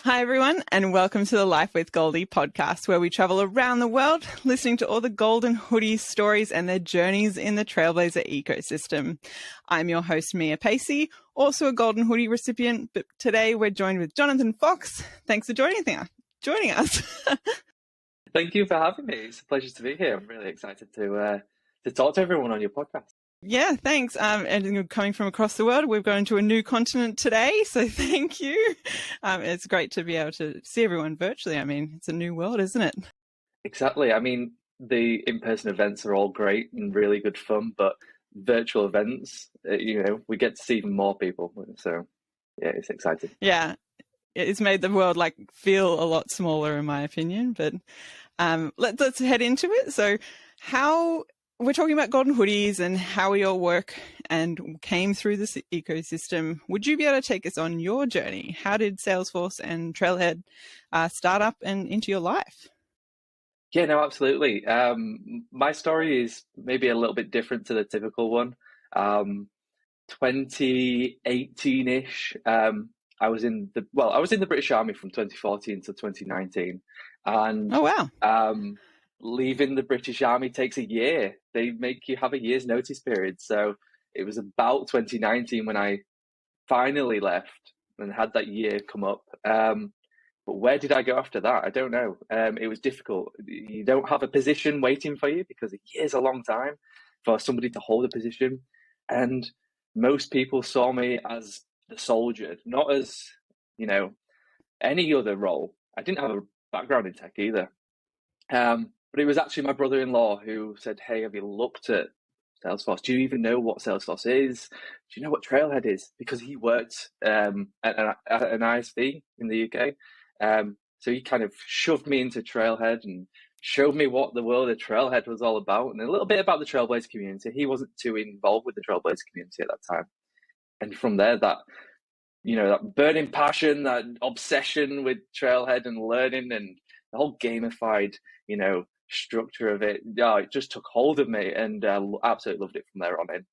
Hi, everyone, and welcome to the Life with Goldie podcast, where we travel around the world listening to all the Golden Hoodie stories and their journeys in the Trailblazer ecosystem. I'm your host, Mia Pacey, also a Golden Hoodie recipient, but today we're joined with Jonathan Fox. Thanks for joining us. Thank you for having me. It's a pleasure to be here. I'm really excited to talk to everyone on your podcast. Yeah, thanks. And coming from across the world, we've gone to a new continent today, so thank you. It's great to be able to see everyone virtually. I mean, it's a new world, isn't it? Exactly. I mean, the in-person events are all great and really good fun, but virtual events, we get to see even more people. So, yeah, it's exciting. Yeah, it's made the world feel a lot smaller, in my opinion. But let's head into it. So, we're talking about Golden Hoodies and how we all work and came through this ecosystem. Would you be able to take us on your journey? How did Salesforce and Trailhead start up and into your life? Yeah, no, absolutely. My story is maybe a little bit different to the typical one. 2018-ish, I was in the British Army from 2014 to 2019, and oh wow. Leaving the British Army takes a year. They make you have a year's notice period. So it was about 2019 when I finally left and had that year come up. But where did I go after that? I don't know. It was difficult. You don't have a position waiting for you because a year's a long time for somebody to hold a position. And most people saw me as the soldier, not as, any other role. I didn't have a background in tech either. But it was actually my brother-in-law who said, "Hey, have you looked at Salesforce? Do you even know what Salesforce is? Do you know what Trailhead is?" Because he worked at an ISV in the UK. So he kind of shoved me into Trailhead and showed me what the world of Trailhead was all about and a little bit about the Trailblazer community. He wasn't too involved with the Trailblazer community at that time. And from there, that burning passion, that obsession with Trailhead and learning and the whole gamified, structure of it, it just took hold of me and absolutely loved it from there on in.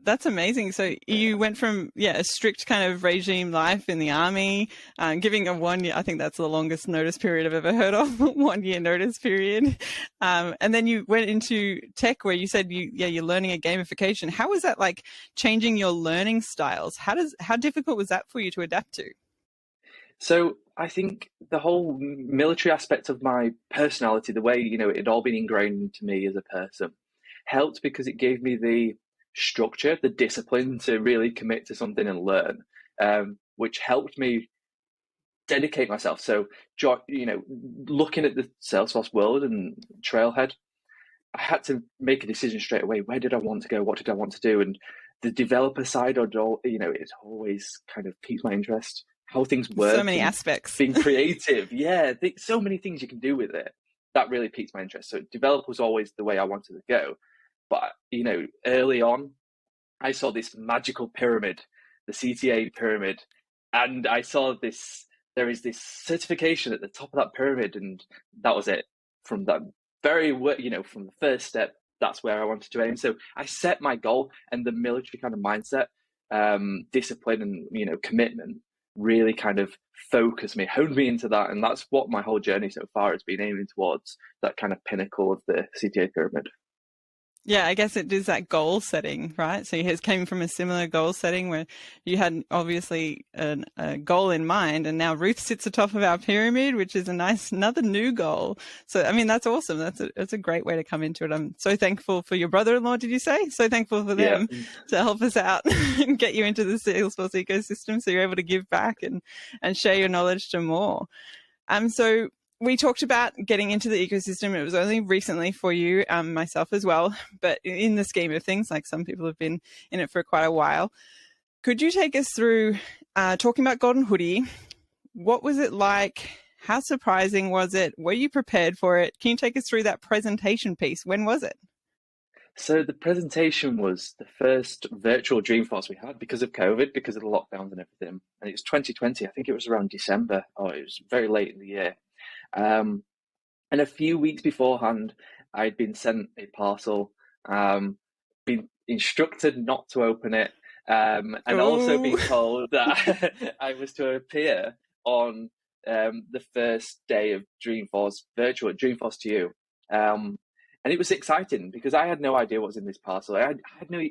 That's amazing. So you went from a strict kind of regime life in the army, giving a 1 year. I think that's the longest notice period I've ever heard of. 1 year notice period, and then you went into tech, where you said you're learning a gamification. How was that changing your learning styles? How difficult was that for you to adapt to? So I think the whole military aspect of my personality, the way, it had all been ingrained into me as a person, helped because it gave me the structure, the discipline to really commit to something and learn, which helped me dedicate myself. So, looking at the Salesforce world and Trailhead, I had to make a decision straight away. Where did I want to go? What did I want to do? And the developer side, it's always kind of piqued my interest. How things work. So many aspects. Being creative. Yeah, so many things you can do with it. That really piqued my interest. So develop was always the way I wanted to go. But, early on, I saw this magical pyramid, the CTA pyramid, and I saw there is this certification at the top of that pyramid, and that was it. From that from the first step, that's where I wanted to aim. So I set my goal, and the military kind of mindset, discipline and, commitment really kind of focused me, honed me into that. And that's what my whole journey so far has been aiming towards, that kind of pinnacle of the CTA pyramid. Yeah, I guess it is that goal setting, right? So you came from a similar goal setting where you had obviously a goal in mind, and now Ruth sits atop of our pyramid, which is another new goal. So, I mean, that's awesome. That's a great way to come into it. I'm so thankful for your brother-in-law, did you say? So thankful for them to help us out and get you into the Salesforce ecosystem so you're able to give back and share your knowledge to more. So we talked about getting into the ecosystem. It was only recently for you, myself as well, but in the scheme of things, some people have been in it for quite a while. Could you take us through talking about Golden Hoodie? What was it like? How surprising was it? Were you prepared for it? Can you take us through that presentation piece? When was it? So the presentation was the first virtual Dreamforce we had because of COVID, because of the lockdowns and everything. And it was 2020. I think it was around December. It was very late in the year. And a few weeks beforehand, I'd been sent a parcel, been instructed not to open it, And also being told that I was to appear on the first day of Dreamforce virtual, Dreamforce to you. And it was exciting because I had no idea what was in this parcel. I had no,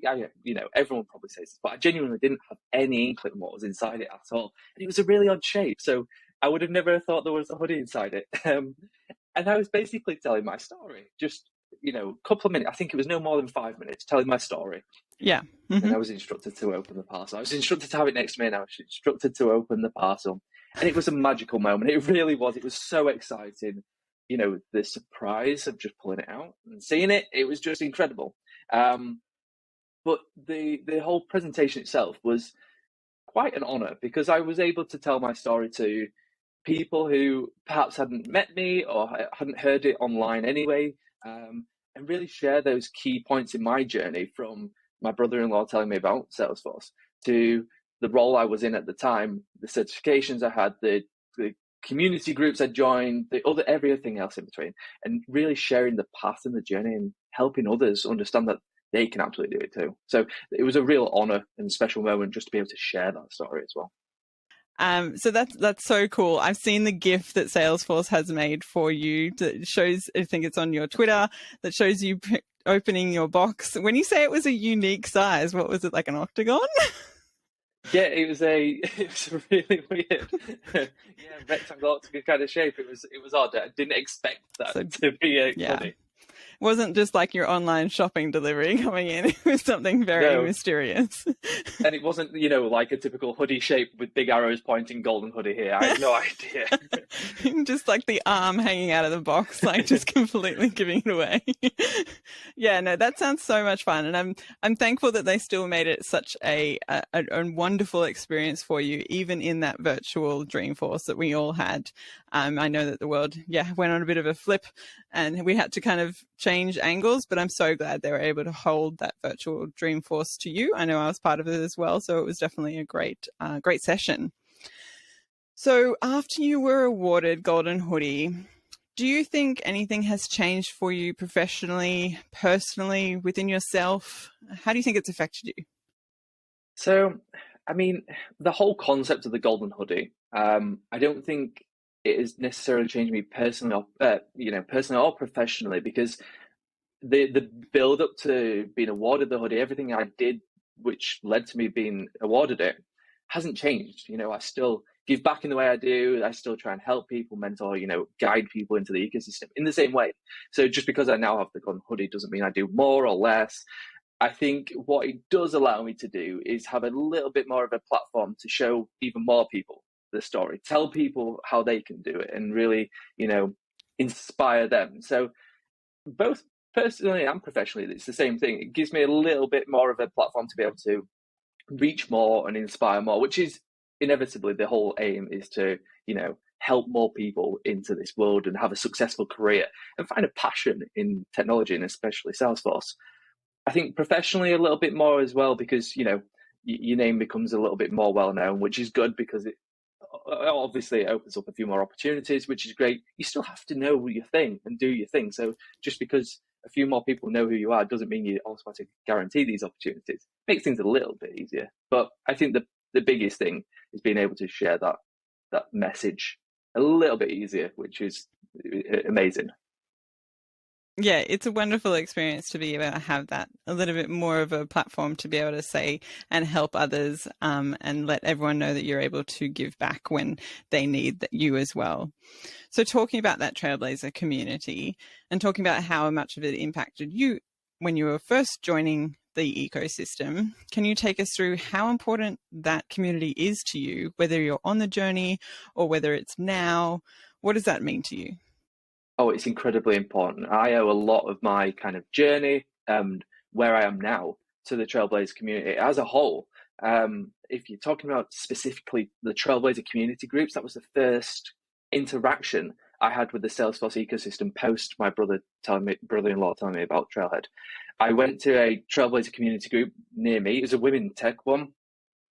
everyone probably says this, but I genuinely didn't have any inkling what was inside it at all. And it was a really odd shape. So I would have never thought there was a hoodie inside it. And I was basically telling my story, just, a couple of minutes. I think it was no more than 5 minutes telling my story. Yeah. Mm-hmm. And I was instructed to open the parcel. I was instructed to have it next to me, and I was instructed to open the parcel. And it was a magical moment. It really was. It was so exciting. The surprise of just pulling it out and seeing it, it was just incredible. But the whole presentation itself was quite an honor because I was able to tell my story to people who perhaps hadn't met me or hadn't heard it online anyway, and really share those key points in my journey, from my brother-in-law telling me about Salesforce to the role I was in at the time, the certifications I had, the community groups I joined, everything else in between, and really sharing the path and the journey and helping others understand that they can absolutely do it too. So it was a real honor and special moment just to be able to share that story as well. So that's so cool. I've seen the GIF that Salesforce has made for you that shows, I think it's on your Twitter, that shows you opening your box. When you say it was a unique size, what was it, like an octagon? Yeah, it was a really weird, rectangle octagon kind of shape. It was odd. I didn't expect that to be funny. It wasn't just like your online shopping delivery coming in. It was something very mysterious. And it wasn't, like a typical hoodie shape with big arrows pointing Golden Hoodie here. I had no idea. Just like the arm hanging out of the box, like just completely giving it away. Yeah, no, that sounds so much fun. And I'm thankful that they still made it such a wonderful experience for you, even in that virtual Dreamforce that we all had. I know that the world, went on a bit of a flip and we had to kind of change angles, but I'm so glad they were able to hold that virtual Dreamforce to you. I know I was part of it as well, so it was definitely a great session. So after you were awarded Golden Hoodie, do you think anything has changed for you professionally, personally, within yourself? How do you think it's affected you? So, I mean, the whole concept of the Golden Hoodie, I don't think it has necessarily changed me personally, personally or professionally, because the build up to being awarded the hoodie, everything I did which led to me being awarded it, hasn't changed. I still give back in the way I do. I still try and help people, mentor, guide people into the ecosystem in the same way. So just because I now have the Golden Hoodie doesn't mean I do more or less. I think what it does allow me to do is have a little bit more of a platform to show even more people the story, tell people how they can do it, and really, inspire them. So both personally and professionally, it's the same thing. It gives me a little bit more of a platform to be able to reach more and inspire more, which is inevitably the whole aim, is to, help more people into this world and have a successful career and find a passion in technology, and especially Salesforce. I think professionally a little bit more as well, because, your name becomes a little bit more well known, which is good because it opens up a few more opportunities, which is great. You still have to know your thing and do your thing. So just because a few more people know who you are doesn't mean you automatically guarantee these opportunities. Makes things a little bit easier. But I think the biggest thing is being able to share that message a little bit easier, which is amazing. Yeah, it's a wonderful experience to be able to have that, a little bit more of a platform to be able to say and help others, and let everyone know that you're able to give back when they need you as well. So talking about that Trailblazer community and talking about how much of it impacted you when you were first joining the ecosystem, can you take us through how important that community is to you, whether you're on the journey or whether it's now? What does that mean to you? Oh, it's incredibly important. I owe a lot of my kind of journey and where I am now to the Trailblazer community as a whole. If you're talking about specifically the Trailblazer community groups, that was the first interaction I had with the Salesforce ecosystem post my brother-in-law telling me about Trailhead. I went to a Trailblazer community group near me. It was a women tech one.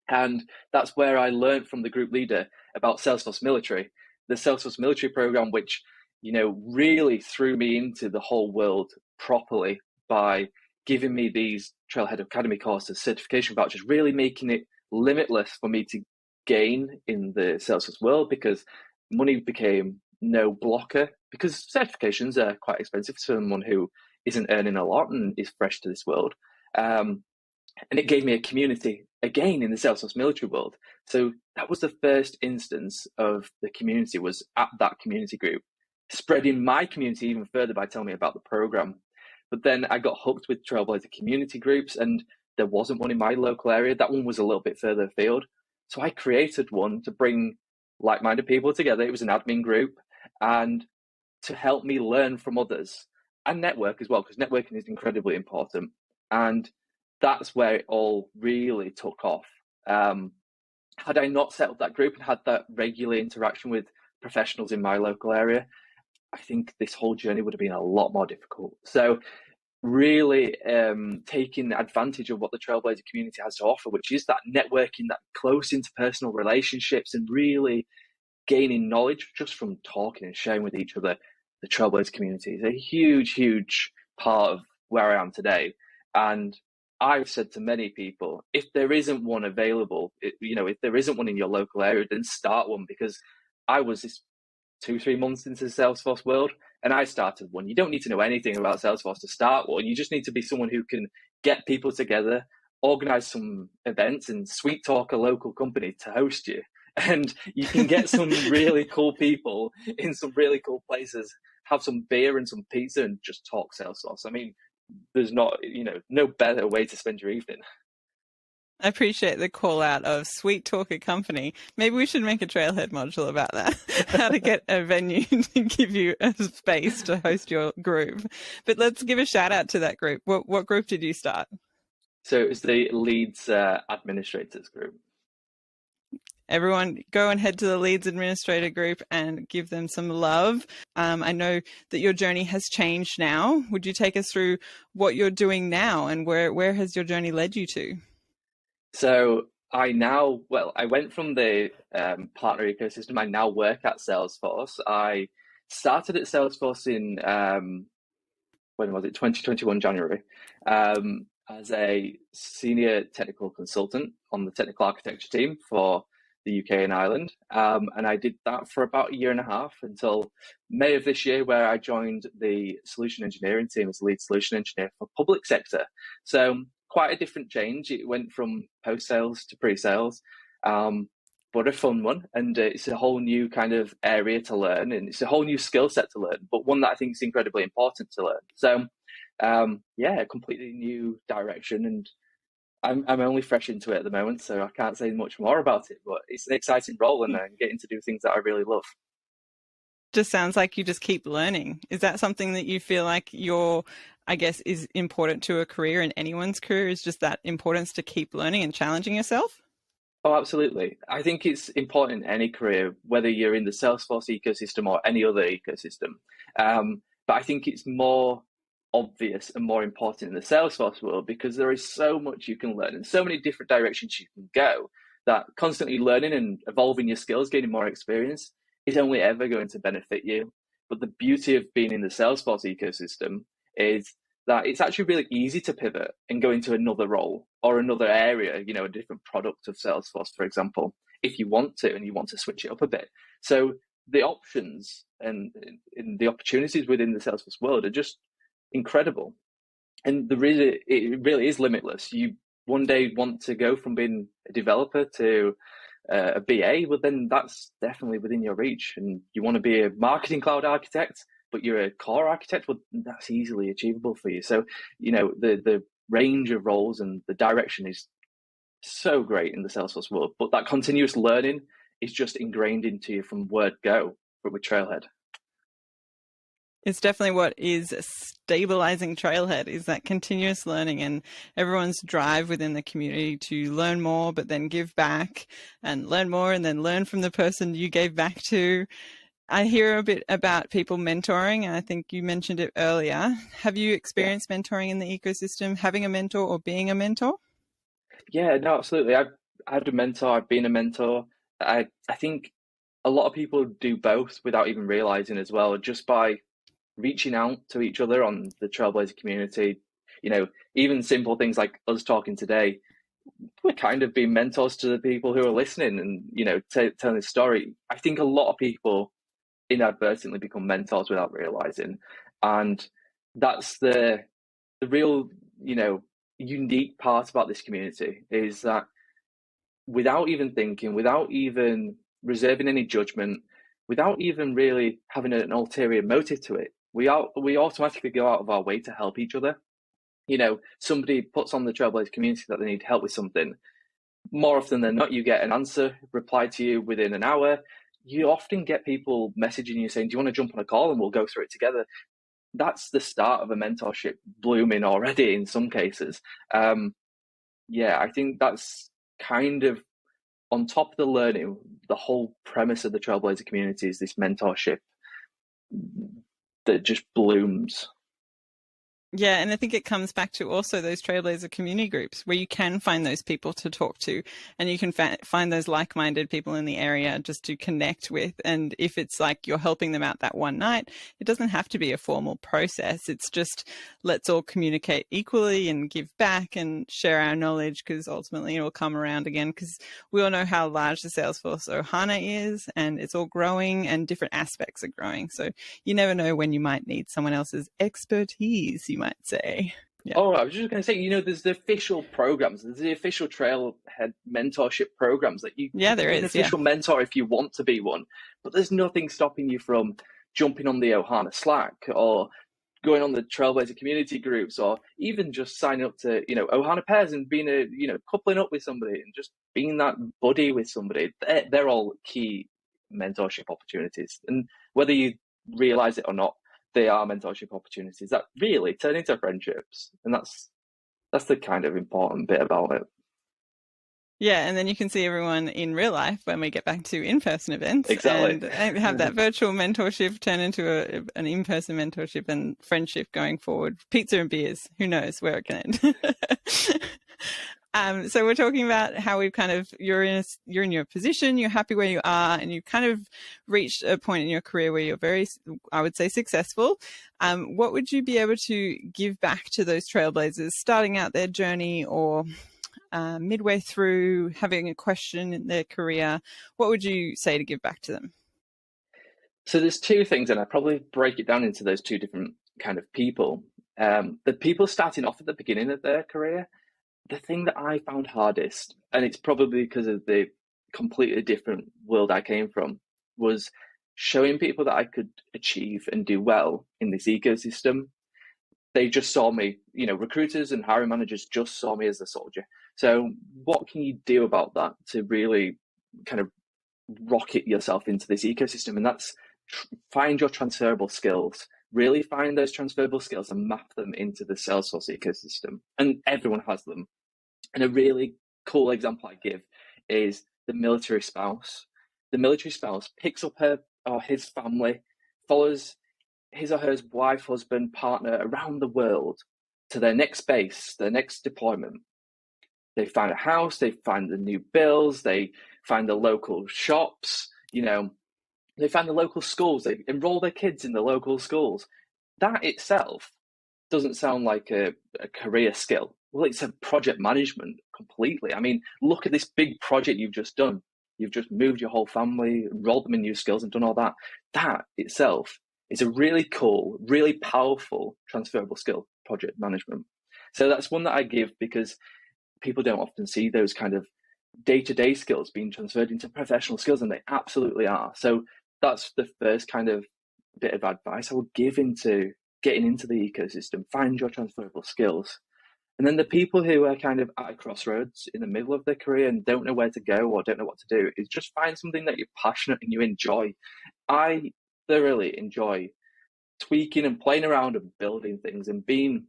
And that's where I learned from the group leader about Salesforce Military, the Salesforce Military program, which really threw me into the whole world properly by giving me these Trailhead Academy courses, certification vouchers, really making it limitless for me to gain in the Salesforce world, because money became no blocker, because certifications are quite expensive for someone who isn't earning a lot and is fresh to this world. And it gave me a community again in the Salesforce Military world. So that was the first instance of the community, was at that community group, spreading my community even further by telling me about the program. But then I got hooked with Trailblazer community groups, and there wasn't one in my local area. That one was a little bit further afield. So I created one to bring like-minded people together. It was an admin group, and to help me learn from others and network as well, because networking is incredibly important. And that's where it all really took off. Had I not set up that group and had that regular interaction with professionals in my local area, I think this whole journey would have been a lot more difficult. So really taking advantage of what the Trailblazer community has to offer, which is that networking, that close interpersonal relationships, and really gaining knowledge just from talking and sharing with each other. The Trailblazer community is a huge, huge part of where I am today. And I've said to many people, if there isn't one available, if there isn't one in your local area, then start one, because I was this 2-3 months into the Salesforce world, and I started one. You don't need to know anything about Salesforce to start one. You just need to be someone who can get people together, organize some events, and sweet talk a local company to host you. And you can get some really cool people in some really cool places, have some beer and some pizza, and just talk Salesforce. I mean, there's no better way to spend your evening. I appreciate the call out of Sweet Talker Company. Maybe we should make a Trailhead module about that. How to get a venue to give you a space to host your group. But let's give a shout out to that group. What group did you start? So it was the Leeds Administrators group. Everyone go and head to the Leeds Administrator group and give them some love. I know that your journey has changed now. Would you take us through what you're doing now, and where has your journey led you to? So I went from the partner ecosystem. I now work at Salesforce. I started at Salesforce in, when was it, 2021 January, as a senior technical consultant on the technical architecture team for the UK and Ireland. And I did that for about 1.5 years until May of this year, where I joined the solution engineering team as lead solution engineer for public sector. So quite a different change. It went from post-sales to pre-sales, but a fun one. And it's a whole new kind of area to learn, and it's a whole new skill set to learn, but one that I think is incredibly important to learn. So a completely new direction, and I'm only fresh into it at the moment, so I can't say much more about it, but it's an exciting role, and I'm getting to do things that I really love. Just sounds like you just keep learning. Is that something that you feel like is important to a career, and anyone's career, is just that importance to keep learning and challenging yourself? Oh, absolutely. I think it's important in any career, whether you're in the Salesforce ecosystem or any other ecosystem. But I think it's more obvious and more important in the Salesforce world, because there is so much you can learn and so many different directions you can go, that constantly learning and evolving your skills, gaining more experience, is only ever going to benefit you. But the beauty of being in the Salesforce ecosystem is that it's actually really easy to pivot and go into another role or another area, a different product of Salesforce, for example, if you want to, and you want to switch it up a bit. So the options and the opportunities within the Salesforce world are just incredible. And it really is limitless. You one day want to go from being a developer to a BA, well, then that's definitely within your reach. And you want to be a marketing cloud architect, but you're a core architect, well, that's easily achievable for you. So, the range of roles and the direction is so great in the Salesforce world, but that continuous learning is just ingrained into you from word go with Trailhead. It's definitely what is stabilizing Trailhead, is that continuous learning and everyone's drive within the community to learn more, but then give back, and learn more and then learn from the person you gave back to. I hear a bit about people mentoring, and I think you mentioned it earlier. Have you experienced mentoring in the ecosystem, having a mentor or being a mentor? Yeah, no, absolutely. I've had a mentor, I've been a mentor. I think a lot of people do both without even realizing as well, just by reaching out to each other on the Trailblazer community, even simple things like us talking today, we're kind of being mentors to the people who are listening and, telling the story. I think a lot of people inadvertently become mentors without realizing. And that's the real, unique part about this community, is that without even thinking, without even reserving any judgment, without even really having an ulterior motive to it, we automatically go out of our way to help each other. Somebody puts on the Trailblazer community that they need help with something. More often than not, you get an answer replied to you within an hour. You often get people messaging you saying, do you want to jump on a call and we'll go through it together? That's the start of a mentorship blooming already in some cases. I think that's kind of on top of the learning. The whole premise of the Trailblazer community is this mentorship that just blooms. Yeah, and I think it comes back to also those Trailblazer community groups where you can find those people to talk to, and you can find those like-minded people in the area just to connect with. And if it's like you're helping them out that one night, it doesn't have to be a formal process. It's just let's all communicate equally and give back and share our knowledge, because ultimately it will come around again, because we all know how large the Salesforce Ohana is, and it's all growing and different aspects are growing. So you never know when you might need someone else's expertise, you might say. Yeah. Oh, I was just going to say, there's the official programs, there's the official Trailhead mentorship programs that you there be is an official mentor if you want to be one, but there's nothing stopping you from jumping on the Ohana Slack or going on the Trailblazer community groups, or even just signing up to, Ohana pairs and being coupling up with somebody and just being that buddy with somebody. They're all key mentorship opportunities. And whether you realize it or not, they are mentorship opportunities that really turn into friendships. And that's the kind of important bit about it. Yeah, and then you can see everyone in real life when we get back to in-person events. Exactly. And have that virtual mentorship turn into an in-person mentorship and friendship going forward. Pizza and beers, who knows where it can end. So we're talking about how we've kind of, you're in your position, you're happy where you are, and you've kind of reached a point in your career where you're very, I would say, successful. What would you be able to give back to those trailblazers starting out their journey, or midway through, having a question in their career? What would you say to give back to them? So there's two things, and I probably break it down into those two different kind of people. The people starting off at the beginning of their career, the thing that I found hardest, and it's probably because of the completely different world I came from, was showing people that I could achieve and do well in this ecosystem. They just saw me, recruiters and hiring managers just saw me as a soldier. So what can you do about that to really kind of rocket yourself into this ecosystem? And that's find your transferable skills. Really find those transferable skills and map them into the Salesforce ecosystem. And everyone has them. And a really cool example I give is the military spouse. The military spouse picks up her or his family, follows his or her wife, husband, partner around the world to their next base, their next deployment. They find a house, they find the new bills, they find the local shops, they find the local schools, they enroll their kids in the local schools. That itself doesn't sound like a career skill. Well, it's a project management completely. I mean, look at this big project you've just done. You've just moved your whole family, enrolled them in new skills and done all that. That itself is a really cool, really powerful transferable skill, project management. So that's one that I give because people don't often see those kind of day-to-day skills being transferred into professional skills, and they absolutely are. So that's the first kind of bit of advice I would give into getting into the ecosystem. Find your transferable skills. And then the people who are kind of at a crossroads in the middle of their career and don't know where to go or don't know what to do, is just find something that you're passionate and you enjoy. I thoroughly enjoy tweaking and playing around and building things and being,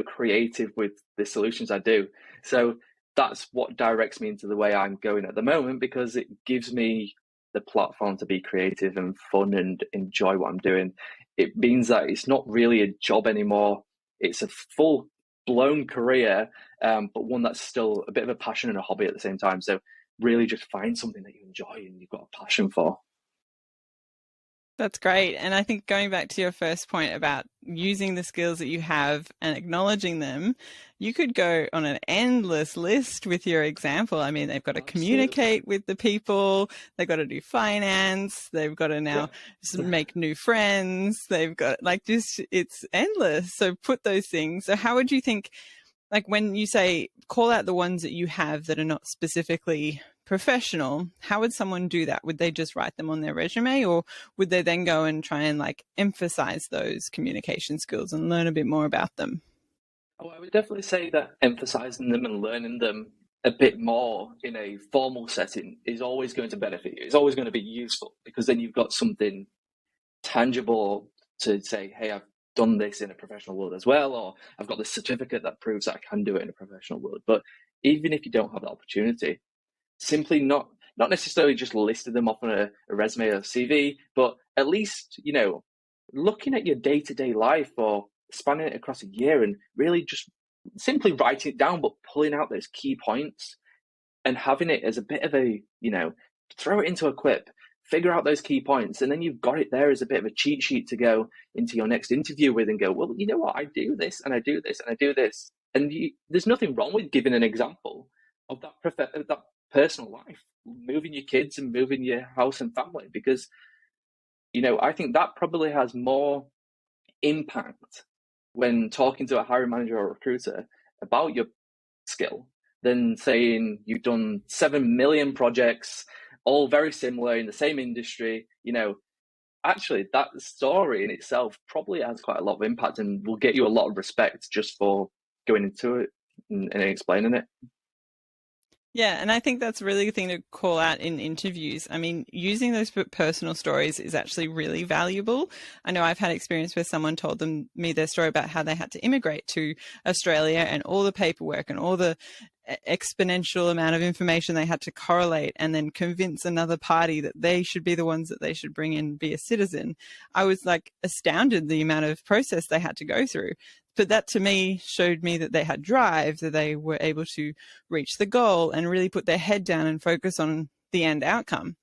creative with the solutions I do. So that's what directs me into the way I'm going at the moment, because it gives me the platform to be creative and fun and enjoy what I'm doing. It means that it's not really a job anymore. It's a full-blown career, but one that's still a bit of a passion and a hobby at the same time. So really just find something that you enjoy and you've got a passion for. That's great. And I think going back to your first point about using the skills that you have and acknowledging them, you could go on an endless list with your example. I mean, they've got to Absolutely. communicate with the people, they've got to do finance, they've got to Yeah. now make new friends, they've got like just, it's endless. So put those things. So how would you think, like when you say call out the ones that you have that are not specifically professional, how would someone do that? Would they just write them on their resume, or would they then go and try and like emphasize those communication skills and learn a bit more about them? Oh, I would definitely say that emphasizing them and learning them a bit more in a formal setting is always going to benefit you. It's always going to be useful because then you've got something tangible to say, hey, I've done this in a professional world as well, or I've got this certificate that proves that I can do it in a professional world. But even if you don't have that opportunity, simply not necessarily just listed them off on a resume or CV, but at least, looking at your day-to-day life or spanning it across a year and really just simply writing it down, but pulling out those key points and having it as a bit of a, throw it into a quip, figure out those key points, and then you've got it there as a bit of a cheat sheet to go into your next interview with and go, well, you know what, I do this and I do this and I do this. And there's nothing wrong with giving an example of that personal life, moving your kids and moving your house and family, because, I think that probably has more impact when talking to a hiring manager or recruiter about your skill than saying you've done 7 million projects, all very similar in the same industry. Actually, that story in itself probably has quite a lot of impact and will get you a lot of respect just for going into it and explaining it. Yeah, and I think that's a really good thing to call out in interviews. I mean, using those personal stories is actually really valuable. I know I've had experience where someone told me their story about how they had to immigrate to Australia and all the paperwork and all the exponential amount of information they had to correlate and then convince another party that they should be the ones that they should bring in, be a citizen. I was like astounded the amount of process they had to go through. But that to me showed me that they had drive, that they were able to reach the goal and really put their head down and focus on the end outcome.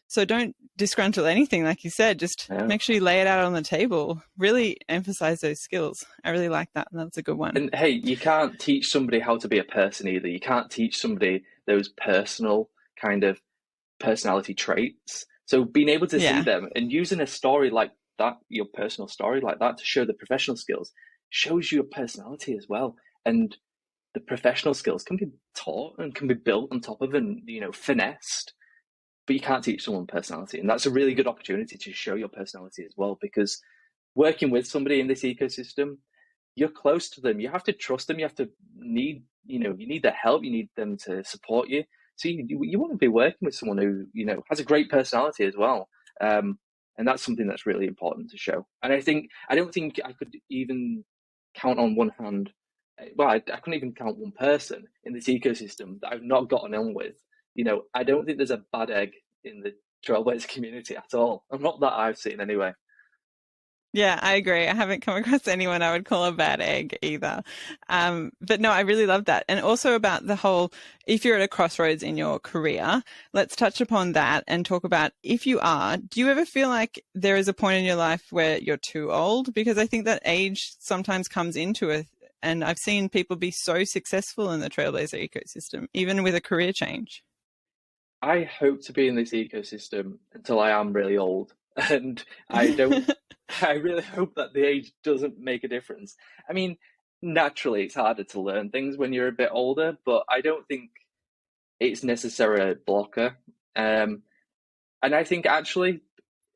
So don't disgruntle anything, like you said, just Yeah. make sure you lay it out on the table. Really emphasize those skills. I really like that. That's a good one. And hey, you can't teach somebody how to be a person either. You can't teach somebody those personal kind of personality traits. So being able to see them and using a story like that, your personal story like that, to show the professional skills, shows you a personality as well. And the professional skills can be taught and can be built on top of and, finessed. But you can't teach someone personality. And that's a really good opportunity to show your personality as well, because working with somebody in this ecosystem, you're close to them. You have to trust them. You have to you need their help. You need them to support you. So you want to be working with someone who, has a great personality as well. And that's something that's really important to show. And I don't think I could even count on one hand. Well, I couldn't even count one person in this ecosystem that I've not gotten on with. I don't think there's a bad egg in the Trailblazer community at all. Not that I've seen anyway. Yeah, I agree. I haven't come across anyone I would call a bad egg either. But no, I really love that. And also about the whole, if you're at a crossroads in your career, let's touch upon that and talk about if you are, do you ever feel like there is a point in your life where you're too old? Because I think that age sometimes comes into it. And I've seen people be so successful in the Trailblazer ecosystem, even with a career change. I hope to be in this ecosystem until I am really old. And I really hope that the age doesn't make a difference. I mean, naturally, it's harder to learn things when you're a bit older, but I don't think it's necessarily a blocker. And I think actually,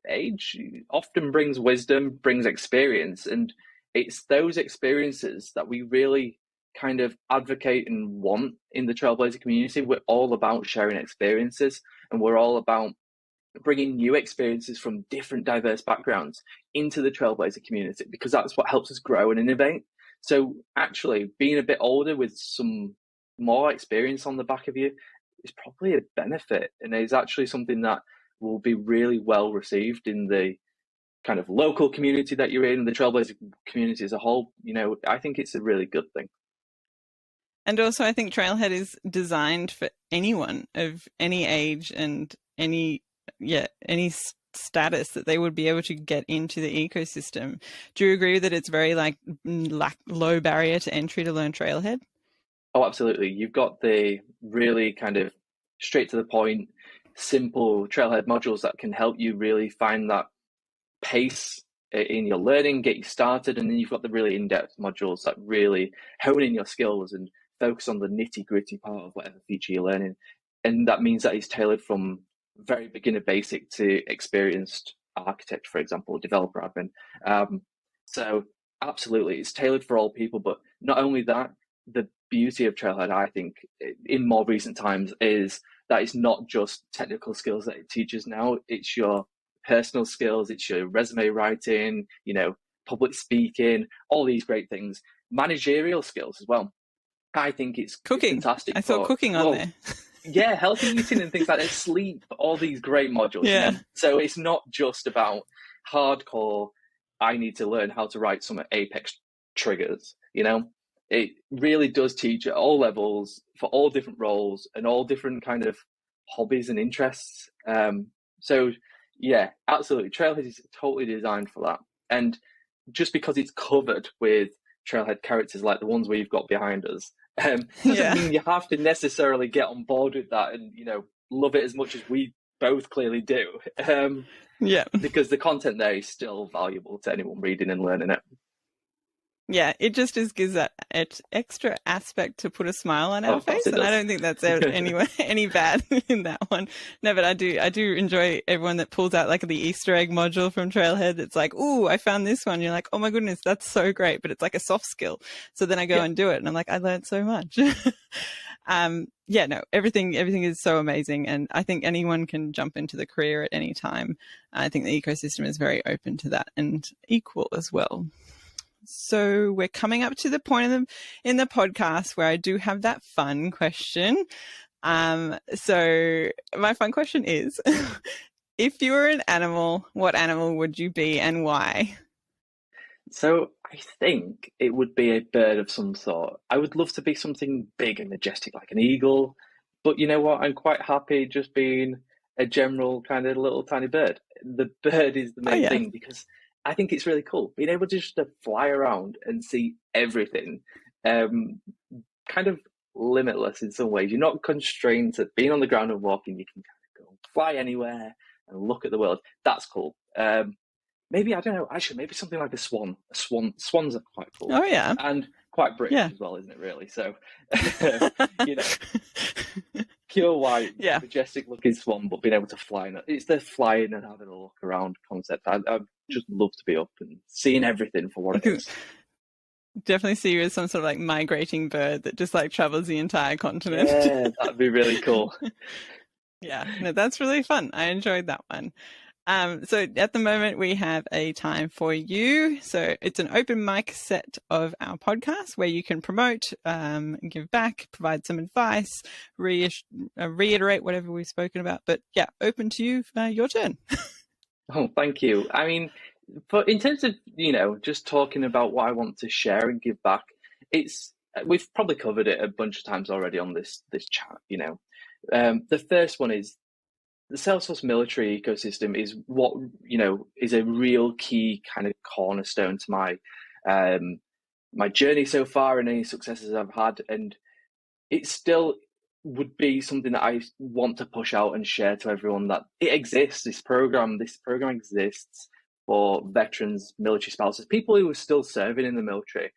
age often brings wisdom, brings experience, and it's those experiences that we really kind of advocate and want in the Trailblazer community. We're all about sharing experiences, and we're all about bringing new experiences from different diverse backgrounds into the Trailblazer community, because that's what helps us grow and innovate. So actually being a bit older with some more experience on the back of you is probably a benefit, and is actually something that will be really well received in the kind of local community that you're in, the Trailblazer community as a whole. I think it's a really good thing. And also, I think Trailhead is designed for anyone of any age and any status that they would be able to get into the ecosystem. Do you agree that it's very like low barrier to entry to learn Trailhead? Oh, absolutely. You've got the really kind of straight to the point, simple Trailhead modules that can help you really find that pace in your learning, get you started. And then you've got the really in-depth modules that really hone in your skills and focus on the nitty-gritty part of whatever feature you're learning. And that means that it's tailored from very beginner basic to experienced architect, for example, developer admin. So absolutely, it's tailored for all people. But not only that, the beauty of Trailhead, I think, in more recent times, is that it's not just technical skills that it teaches now. It's your personal skills, it's your resume writing, public speaking, all these great things, managerial skills as well. I think it's cooking. Fantastic. I saw cooking on there. Yeah, healthy eating and things like that, sleep, all these great modules. Yeah. So it's not just about hardcore, I need to learn how to write some Apex triggers, It really does teach at all levels for all different roles and all different kind of hobbies and interests. So yeah, absolutely. Trailhead is totally designed for that. And just because it's covered with Trailhead characters like the ones we've got behind us, doesn't mean you have to necessarily get on board with that and, love it as much as we both clearly do. Because the content there is still valuable to anyone reading and learning it. Yeah, it just gives that extra aspect to put a smile on our face, and I don't think that's any bad in that one. No, but I do enjoy everyone that pulls out like the Easter egg module from Trailhead. It's like, ooh, I found this one. You're like, oh my goodness, that's so great, but it's like a soft skill. So then I go and do it, and I'm like, I learned so much. Everything is so amazing, and I think anyone can jump into the career at any time. I think the ecosystem is very open to that and equal as well. So we're coming up to the point in the podcast where I do have that fun question. So my fun question is, if you were an animal, what animal would you be and why? So I think it would be a bird of some sort. I would love to be something big and majestic like an eagle, but you know what? I'm quite happy just being a general kind of little tiny bird. The bird is the main thing because I think it's really cool being able to just to fly around and see everything, kind of limitless in some ways. You're not constrained to being on the ground and walking. You can kind of go fly anywhere and look at the world. That's cool. Maybe, I don't know, actually, maybe something like a swan. Swans are quite cool. Oh, yeah. And quite British as well, isn't it, really? So, pure white, majestic looking swan, but being able to fly. It's the flying and having a look around concept. I just love to be up and seeing everything for what it is. Definitely see you as some sort of like migrating bird that just like travels the entire continent. Yeah, that'd be really cool. Yeah, no, that's really fun. I enjoyed that one. So at the moment we have a time for you. So it's an open mic set of our podcast where you can promote, give back, provide some advice, reiterate whatever we've spoken about. But yeah, open to you. Your turn. Oh, thank you. I mean, in terms of, just talking about what I want to share and give back, we've probably covered it a bunch of times already on this chat, The first one is the Salesforce Military ecosystem is what, is a real key kind of cornerstone to my my journey so far and any successes I've had. And it still would be something that I want to push out and share to everyone, that it exists. This program exists for veterans, military spouses, people who are still serving in the military.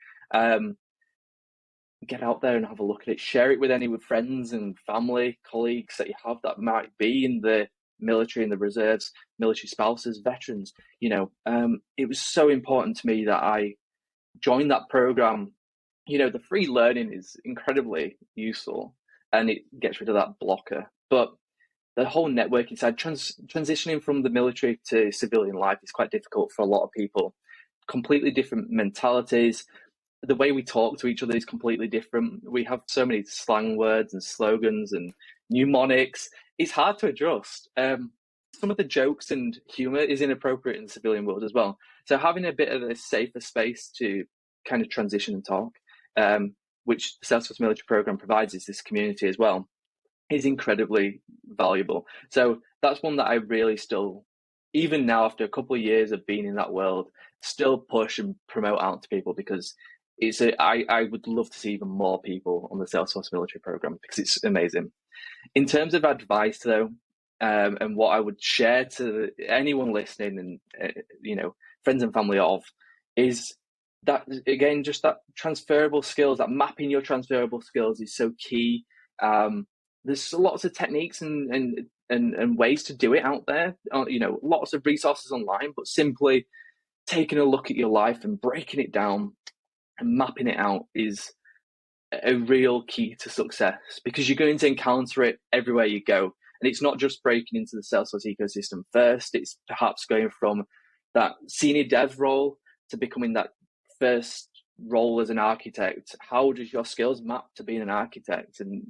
Get out there and have a look at it. Share it with any friends and family, colleagues that you have that might be in the military, in the reserves, military spouses, veterans. It was so important to me that I joined that program. The free learning is incredibly useful and it gets rid of that blocker. But the whole networking side, transitioning from the military to civilian life is quite difficult for a lot of people. Completely different mentalities. The way we talk to each other is completely different. We have so many slang words and slogans and mnemonics. It's hard to adjust. Some of the jokes and humor is inappropriate in the civilian world as well. So having a bit of a safer space to kind of transition and talk, which the Salesforce Military program provides, is this community as well, is incredibly valuable. So that's one that I really still even now, after a couple of years of being in that world, still push and promote out to people, because I would love to see even more people on the Salesforce Military program, because it's amazing. In terms of advice, though, and what I would share to anyone listening and friends and family of, is that, again, just that transferable skills, that mapping your transferable skills is so key. There's lots of techniques and ways to do it out there. Lots of resources online, but simply taking a look at your life and breaking it down and mapping it out is a real key to success, because you're going to encounter it everywhere you go. And it's not just breaking into the Salesforce ecosystem first, it's perhaps going from that senior dev role to becoming that first role as an architect. How does your skills map to being an architect? And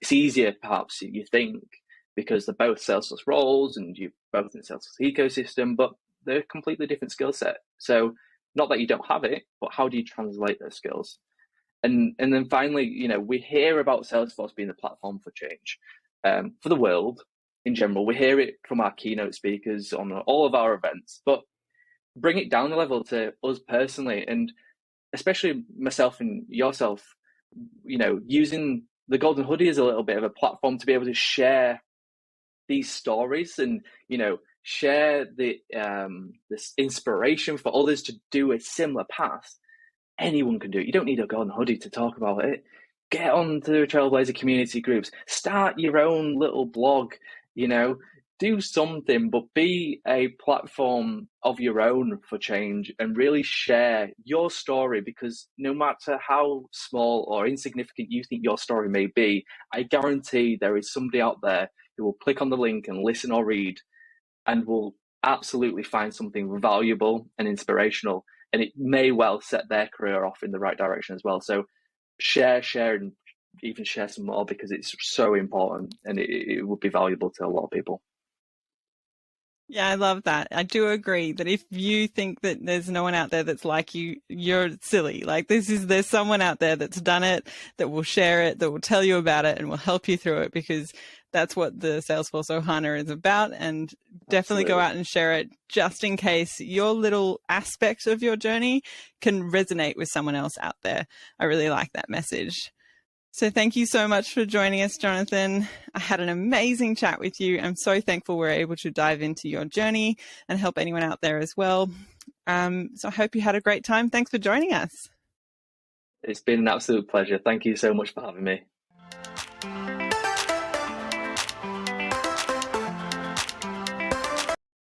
it's easier perhaps, you think, because they're both Salesforce roles and you're both in the Salesforce ecosystem, but they're a completely different skill set. So not that you don't have it, but how do you translate those skills? And then finally, we hear about Salesforce being the platform for change for the world in general. We hear it from our keynote speakers on all of our events, but bring it down a level to us personally, and especially myself and yourself, using the Golden Hoodie as a little bit of a platform to be able to share these stories and, share this inspiration for others to do a similar path. Anyone can do it. You don't need a Golden Hoodie to talk about it. Get on to the Trailblazer community groups. Start your own little blog, do something, but be a platform of your own for change and really share your story, because no matter how small or insignificant you think your story may be, I guarantee there is somebody out there who will click on the link and listen or read and will absolutely find something valuable and inspirational. And it may well set their career off in the right direction as well. So share, and even share some more, because it's so important and it would be valuable to a lot of people. Yeah, I love that. I do agree that if you think that there's no one out there that's like you, you're silly. Like there's someone out there that's done it, that will share it, that will tell you about it and will help you through it, because that's what the Salesforce Ohana is about. And definitely go out and share it, just in case your little aspect of your journey can resonate with someone else out there. I really like that message. So thank you so much for joining us, Jonathan. I had an amazing chat with you. I'm so thankful we're able to dive into your journey and help anyone out there as well. So I hope you had a great time. Thanks for joining us. It's been an absolute pleasure. Thank you so much for having me.